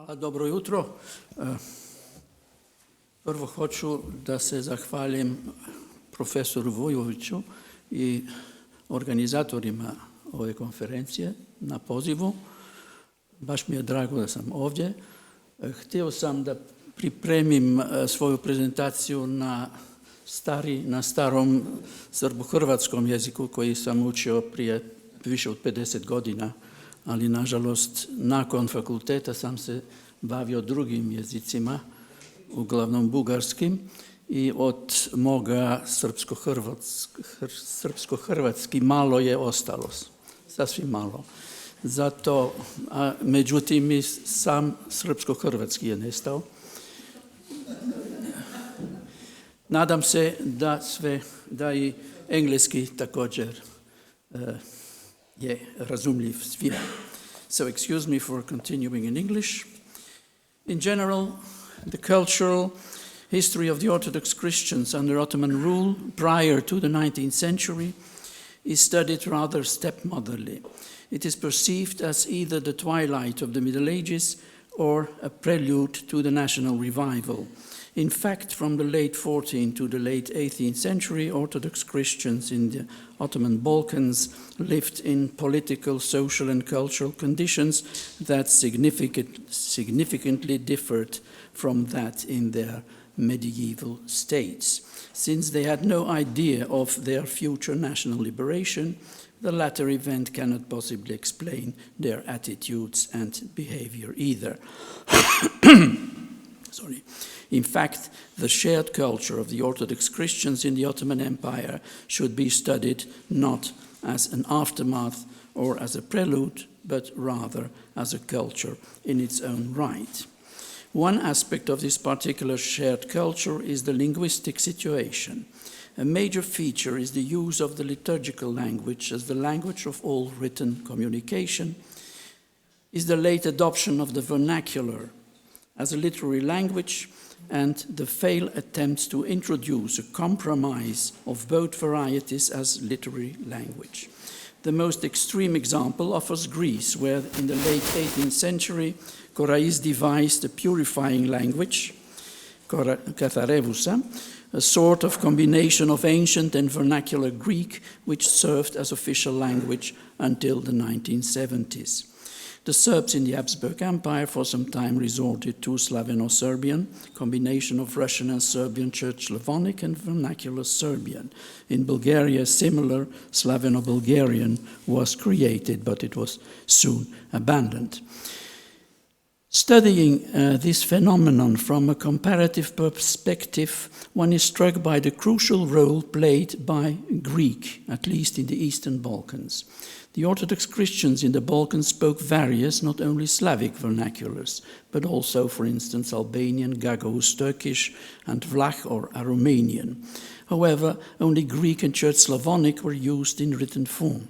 Hvala, dobro jutro. Prvo hoću da se zahvalim profesoru Vujoviću i organizatorima ove konferencije na pozivu. Baš mi je drago da sam ovdje. Htio sam da pripremim svoju prezentaciju na starom srbo-hrvatskom jeziku koji sam učio prije više od 50 godina, ali nažalost nakon fakulteta sam se bavio drugim jezicima, uglavnom bugarskim, i od moga srpsko-hrvatski malo je ostalo, sasvim malo. Zato, međutim, i sam srpsko-hrvatski je nestao. Nadam se da i engleski također je razumljiv svima. So excuse me for continuing in English. In general, the cultural history of the Orthodox Christians under Ottoman rule prior to the 19th century is studied rather stepmotherly. It is perceived as either the twilight of the Middle Ages or a prelude to the national revival. In fact, from the late 14th to the late 18th century, Orthodox Christians in the Ottoman Balkans lived in political, social, and cultural conditions that significantly differed from that in their medieval states. Since they had no idea of their future national liberation, the latter event cannot possibly explain their attitudes and behavior either. Sorry. In fact, the shared culture of the Orthodox Christians in the Ottoman Empire should be studied not as an aftermath or as a prelude, but rather as a culture in its own right. One aspect of this particular shared culture is the linguistic situation. A major feature is the use of the liturgical language as the language of all written communication, is the late adoption of the vernacular as a literary language, and the failed attempts to introduce a compromise of both varieties as literary language. The most extreme example offers Greece, where in the late 18th century, Korais devised a purifying language, katharevousa, a sort of combination of ancient and vernacular Greek, which served as official language until the 1970s. The Serbs in the Habsburg Empire for some time resorted to Slaveno-Serbian, combination of Russian and Serbian Church Slavonic and vernacular Serbian. In Bulgaria, similar Slaveno-Bulgarian was created, but it was soon abandoned. Studying this phenomenon from a comparative perspective, one is struck by the crucial role played by Greek, at least in the Eastern Balkans. The Orthodox Christians in the Balkans spoke various, not only Slavic vernaculars, but also, for instance, Albanian, Gagauz, Turkish, and Vlach or Romanian. However, only Greek and Church Slavonic were used in written form.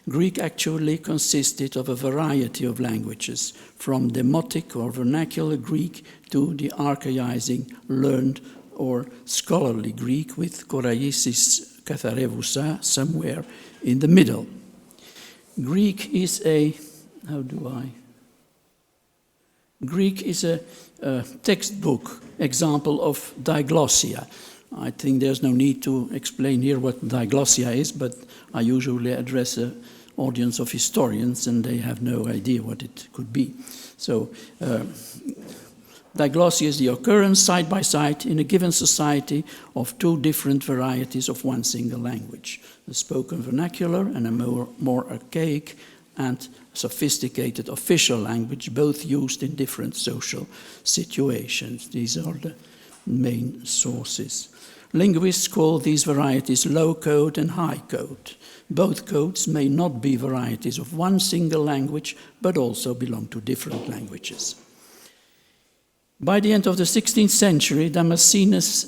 Greek actually consisted of a variety of languages, from demotic or vernacular Greek to the archaizing, learned or scholarly Greek, with Koraisis Katharevousa somewhere in the middle. Greek is a textbook example of diglossia. I think there's no need to explain here what diglossia is, but I usually address an audience of historians and they have no idea what it could be. So diglossia is the occurrence side by side in a given society of two different varieties of one single language, the spoken vernacular and a more archaic and sophisticated official language, both used in different social situations. These are the main sources. Linguists call these varieties low code and high code. Both codes may not be varieties of one single language, but also belong to different languages. By the end of the 16th century, Damascenus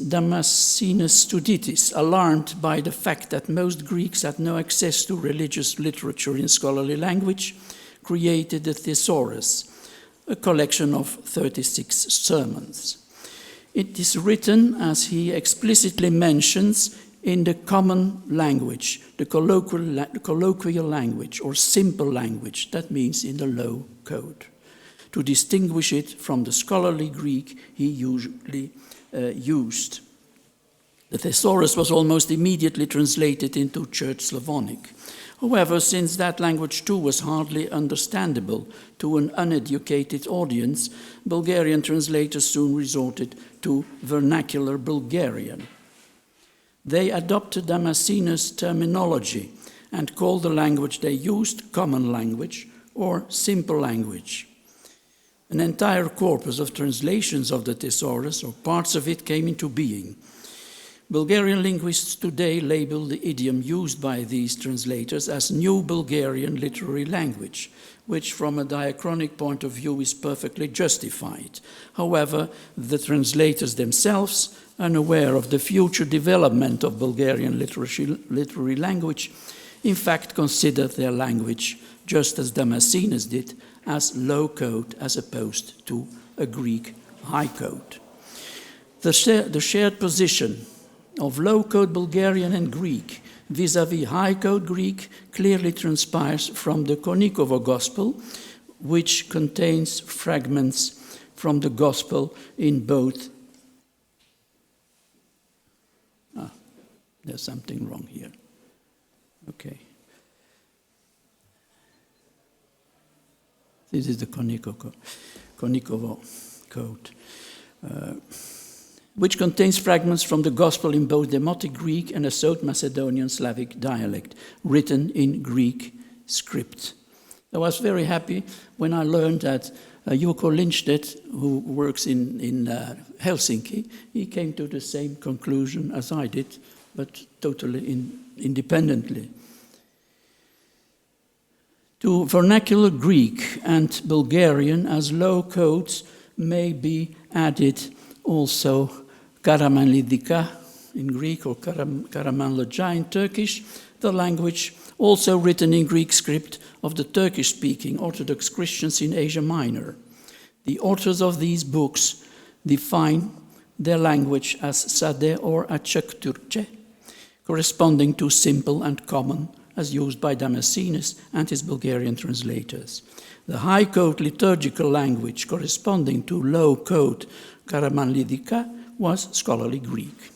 Tuditis, alarmed by the fact that most Greeks had no access to religious literature in scholarly language, created the Thesaurus, a collection of 36 sermons. It is written, as he explicitly mentions, in the common language, the colloquial language or simple language, that means in the low code. to distinguish it from the scholarly Greek he usually used. The thesaurus was almost immediately translated into Church Slavonic. However, since that language too was hardly understandable to an uneducated audience, Bulgarian translators soon resorted to vernacular Bulgarian. They adopted Damascene's terminology and called the language they used common language or simple language. An entire corpus of translations of the thesaurus, or parts of it, came into being. Bulgarian linguists today label the idiom used by these translators as New Bulgarian Literary Language, which from a diachronic point of view is perfectly justified. However, the translators themselves, unaware of the future development of Bulgarian literary language, in fact consider their language, just as Damascenes did, as low code as opposed to a Greek high code. The shared position of low-code Bulgarian and Greek vis-à-vis high-code Greek clearly transpires from the Konikovo Gospel, which contains fragments from the Gospel in both. There's something wrong here. Okay. This is the Konikovo code. Which contains fragments from the Gospel in both Demotic Greek and a South Macedonian Slavic dialect, written in Greek script. I was very happy when I learned that Joko Lindstedt, who works in Helsinki, he came to the same conclusion as I did, but totally independently. To vernacular Greek and Bulgarian as low codes may be added also Karamanlidika in Greek or Karamanlıca in Turkish, the language also written in Greek script of the Turkish-speaking Orthodox Christians in Asia Minor. The authors of these books define their language as Sade or Açık Türkçe, corresponding to simple and common as used by Damascenes and his Bulgarian translators. The high-code liturgical language corresponding to low-code Karamanlidika was scholarly Greek.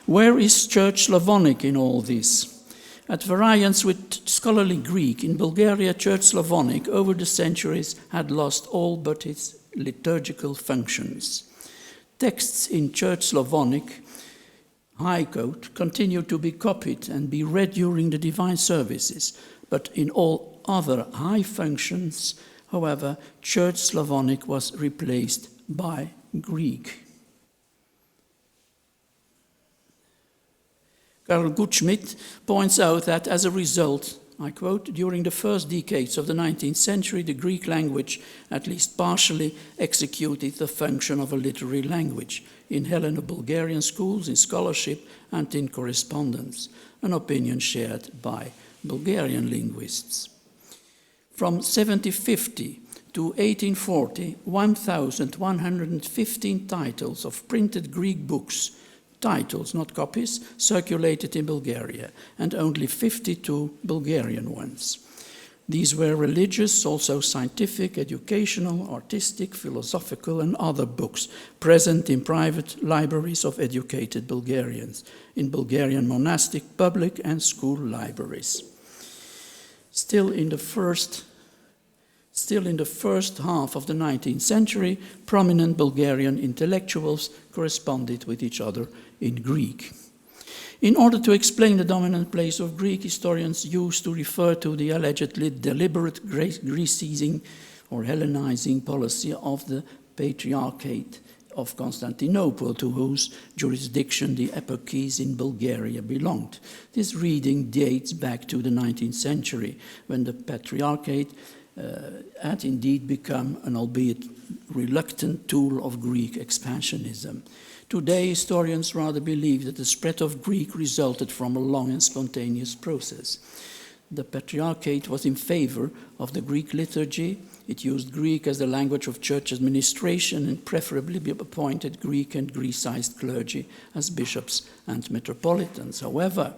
Where is Church Slavonic in all this? At variance with scholarly Greek, in Bulgaria, Church Slavonic over the centuries had lost all but its liturgical functions. Texts in Church Slavonic high code continue to be copied and be read during the divine services, but in all other high functions, however, Church Slavonic was replaced by Greek. Karl Gutschmidt points out that as a result, I quote, during the first decades of the 19th century, the Greek language at least partially executed the function of a literary language in Helleno-Bulgarian schools, in scholarship, and in correspondence, an opinion shared by Bulgarian linguists. From 1750 to 1840, 1,115 titles of printed Greek books, titles, not copies, circulated in Bulgaria, and only 52 Bulgarian ones. These were religious, also scientific, educational, artistic, philosophical, and other books present in private libraries of educated Bulgarians, in Bulgarian monastic, public, and school libraries. Still in the first half of the 19th century, prominent Bulgarian intellectuals corresponded with each other in Greek. In order to explain the dominant place of Greek, historians used to refer to the allegedly deliberate Grecising or Hellenizing policy of the Patriarchate of Constantinople, to whose jurisdiction the eparchies in Bulgaria belonged. This reading dates back to the 19th century, when the Patriarchate had indeed become an albeit reluctant tool of Greek expansionism. Today, historians rather believe that the spread of Greek resulted from a long and spontaneous process. The Patriarchate was in favor of the Greek liturgy. It used Greek as the language of church administration and preferably appointed Greek and Grecized clergy as bishops and metropolitans. However,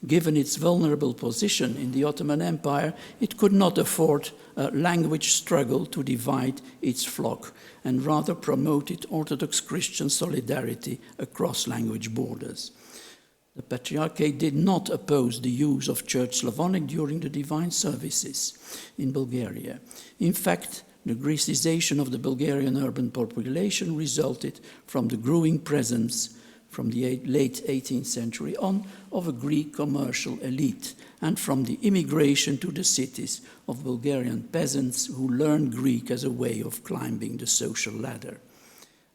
Given its vulnerable position in the Ottoman Empire, it could not afford a language struggle to divide its flock, and rather promoted Orthodox Christian solidarity across language borders. The Patriarchate did not oppose the use of Church Slavonic during the divine services in Bulgaria. In fact, the Grecization of the Bulgarian urban population resulted from the growing presence from the late 18th century on of a Greek commercial elite, and from the immigration to the cities of Bulgarian peasants who learned Greek as a way of climbing the social ladder.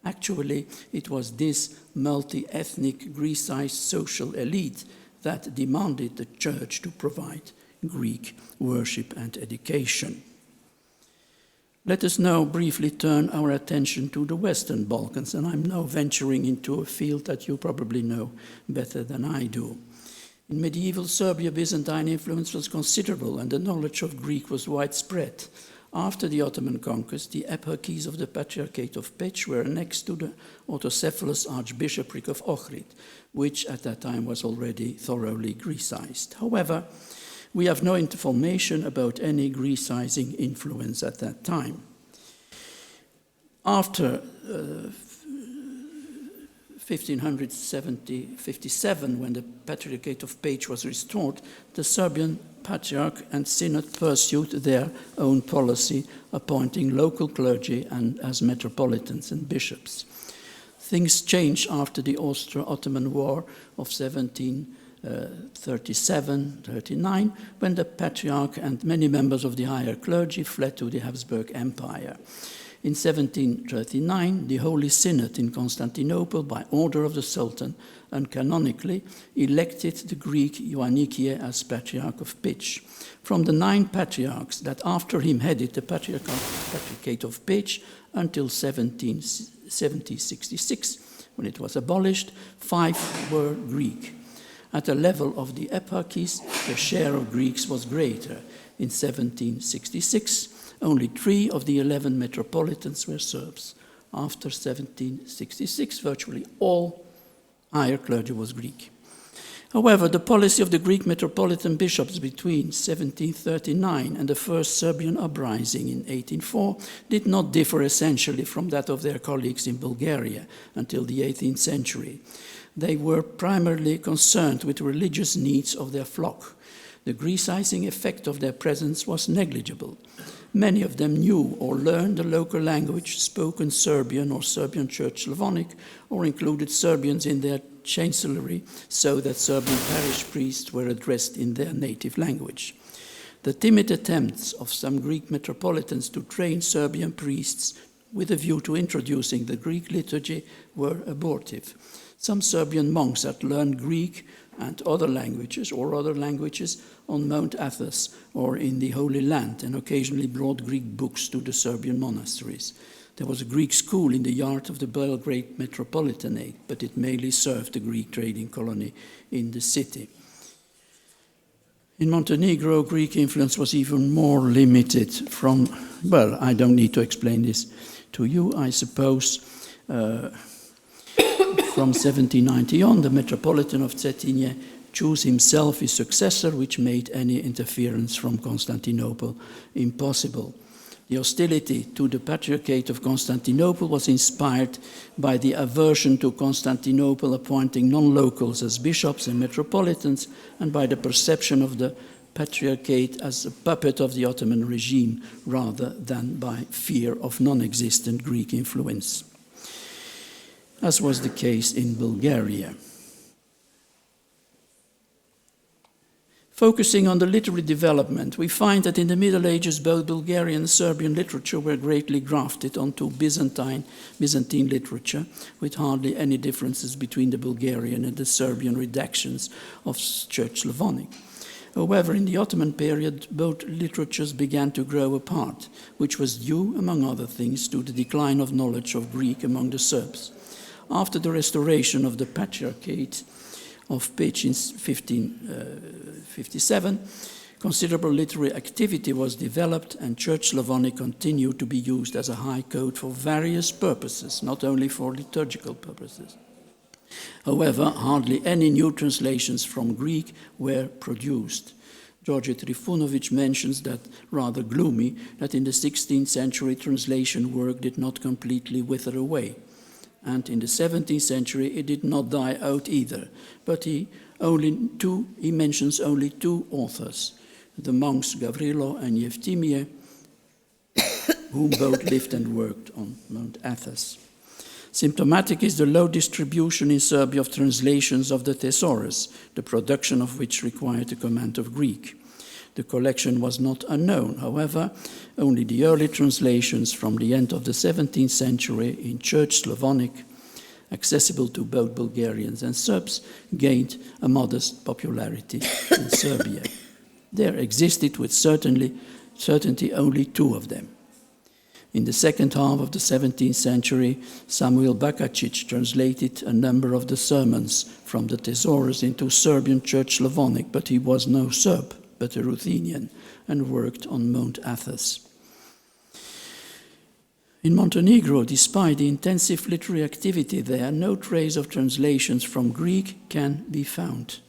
Actually, it was this multi-ethnic Grecized social elite that demanded the church to provide Greek worship and education. Let us now briefly turn our attention to the Western Balkans, and I'm now venturing into a field that you probably know better than I do. In medieval Serbia, Byzantine influence was considerable and the knowledge of Greek was widespread. After the Ottoman conquest, the eparchies of the Patriarchate of Peć were annexed to the autocephalous Archbishopric of Ohrid, which at that time was already thoroughly Grecized. However, we have no information about any Grecizing influence at that time. After 1557, when the Patriarchate of Peć was restored, the Serbian Patriarch and Synod pursued their own policy, appointing local clergy and as metropolitans and bishops. Things changed after the Austro-Ottoman War of 1737-39, when the Patriarch and many members of the higher clergy fled to the Habsburg Empire. In 1739, the Holy Synod in Constantinople, by order of the Sultan, and canonically elected the Greek Ioannikie as Patriarch of Peć. From the 9 patriarchs that after him headed the Patriarchate of Peć until 1766, when it was abolished, 5 were Greek. At the level of the eparchies, the share of Greeks was greater. In 1766, only 3 of the 11 metropolitans were Serbs. After 1766, virtually all higher clergy was Greek. However, the policy of the Greek metropolitan bishops between 1739 and the first Serbian uprising in 1804 did not differ essentially from that of their colleagues in Bulgaria until the 18th century. They were primarily concerned with religious needs of their flock. The Grecizing effect of their presence was negligible. Many of them knew or learned the local language, spoken Serbian or Serbian Church Slavonic, or included Serbians in their chancellery, so that Serbian parish priests were addressed in their native language. The timid attempts of some Greek metropolitans to train Serbian priests with a view to introducing the Greek liturgy were abortive. Some Serbian monks had learned Greek and other languages on Mount Athos or in the Holy Land, and occasionally brought Greek books to the Serbian monasteries. There was a Greek school in the yard of the Belgrade Metropolitanate, but it mainly served the Greek trading colony in the city. In Montenegro, Greek influence was even more limited from, well, I don't need to explain this to you, I suppose. From 1790 on, the Metropolitan of Cetinje chose himself his successor, which made any interference from Constantinople impossible. The hostility to the Patriarchate of Constantinople was inspired by the aversion to Constantinople appointing non-locals as bishops and metropolitans, and by the perception of the Patriarchate as a puppet of the Ottoman regime, rather than by fear of non-existent Greek influence, as was the case in Bulgaria. Focusing on the literary development, we find that in the Middle Ages both Bulgarian and Serbian literature were greatly grafted onto Byzantine literature, with hardly any differences between the Bulgarian and the Serbian redactions of Church Slavonic. However, in the Ottoman period, both literatures began to grow apart, which was due, among other things, to the decline of knowledge of Greek among the Serbs. After the restoration of the Patriarchate of Peć in 1557, considerable literary activity was developed, and Church Slavonic continued to be used as a high code for various purposes, not only for liturgical purposes. However, hardly any new translations from Greek were produced. George Trifunovic mentions that, rather gloomy, that in the 16th century translation work did not completely wither away. And in the 17th century it did not die out either. But he mentions only two authors, the monks Gavrilo and Yevtimie, whom both lived and worked on Mount Athos. Symptomatic is the low distribution in Serbia of translations of the Thesaurus, the production of which required a command of Greek. The collection was not unknown. However, only the early translations from the end of the 17th century in Church Slavonic, accessible to both Bulgarians and Serbs, gained a modest popularity in Serbia. There existed with certainty only two of them. In the second half of the 17th century, Samuel Bakačić translated a number of the sermons from the Thesaurus into Serbian Church Slavonic, but he was no Serb, but a Ruthenian, and worked on Mount Athos. In Montenegro, despite the intensive literary activity there, no trace of translations from Greek can be found.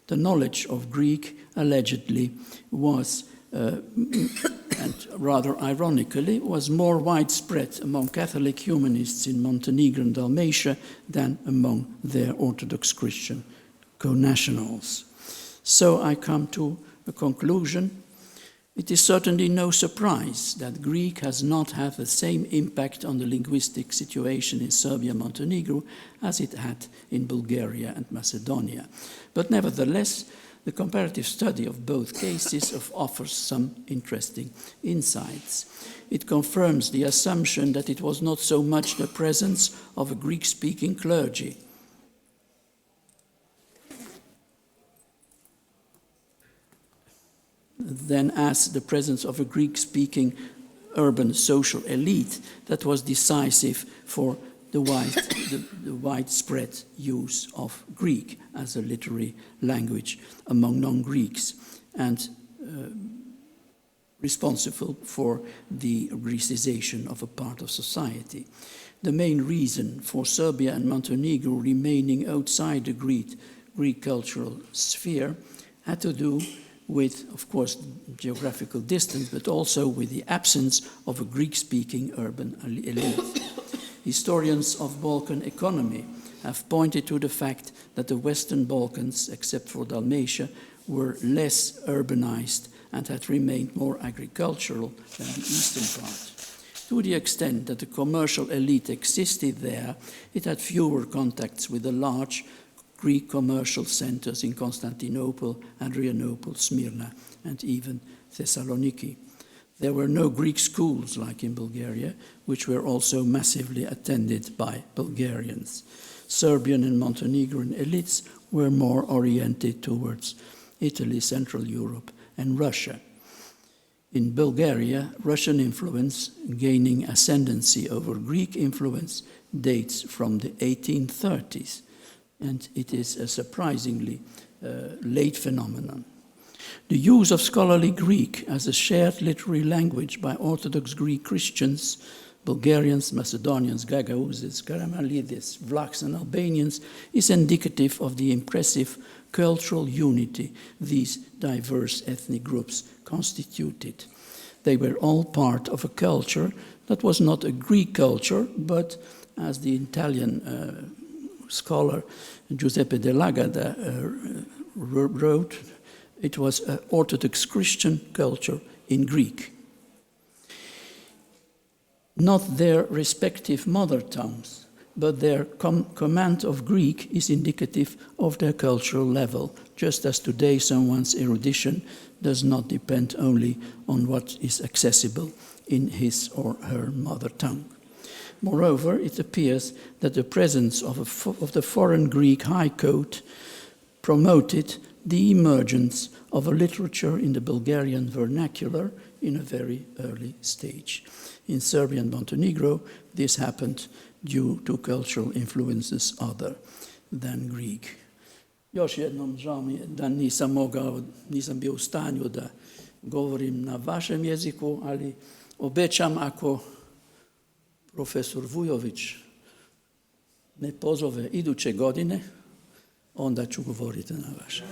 The knowledge of Greek allegedly was, and rather ironically, was more widespread among Catholic humanists in Montenegro and Dalmatia than among their Orthodox Christian connationals. So I come to a conclusion. It is certainly no surprise that Greek has not had the same impact on the linguistic situation in Serbia and Montenegro as it had in Bulgaria and Macedonia. But nevertheless, the comparative study of both cases offers some interesting insights. It confirms the assumption that it was not so much the presence of a Greek-speaking clergy than as the presence of a Greek-speaking urban social elite that was decisive for the widespread use of Greek as a literary language among non-Greeks, and responsible for the Grecization of a part of society. The main reason for Serbia and Montenegro remaining outside the Greek cultural sphere had to do with, of course, geographical distance, but also with the absence of a Greek-speaking urban elite. Historians of Balkan economy have pointed to the fact that the Western Balkans, except for Dalmatia, were less urbanized and had remained more agricultural than the eastern part. To the extent that the commercial elite existed there, it had fewer contacts with the large Greek commercial centers in Constantinople, Adrianople, Smyrna, and even Thessaloniki. There were no Greek schools like in Bulgaria, which were also massively attended by Bulgarians. Serbian and Montenegrin elites were more oriented towards Italy, Central Europe, and Russia. In Bulgaria, Russian influence, gaining ascendancy over Greek influence, dates from the 1830s, and it is a surprisingly late phenomenon. The use of scholarly Greek as a shared literary language by Orthodox Greek Christians, Bulgarians, Macedonians, Gagauzes, Karamanlides, Vlachs, and Albanians is indicative of the impressive cultural unity these diverse ethnic groups constituted. They were all part of a culture that was not a Greek culture, but, as the Italian scholar Giuseppe Dell'Agada wrote, it was an Orthodox Christian culture in Greek. Not their respective mother tongues, but their command of Greek is indicative of their cultural level, just as today someone's erudition does not depend only on what is accessible in his or her mother tongue. Moreover, it appears that the presence of the foreign Greek high court promoted the emergence of a literature in the Bulgarian vernacular in a very early stage. In Serbia and Montenegro, this happened due to cultural influences other than Greek. Još jednom, žao mi je da nisam bio u stanju da govorim na vašem jeziku, ali obećam ako profesor Vujović ne pozove iduće godine, onda ću govoriti na vaše.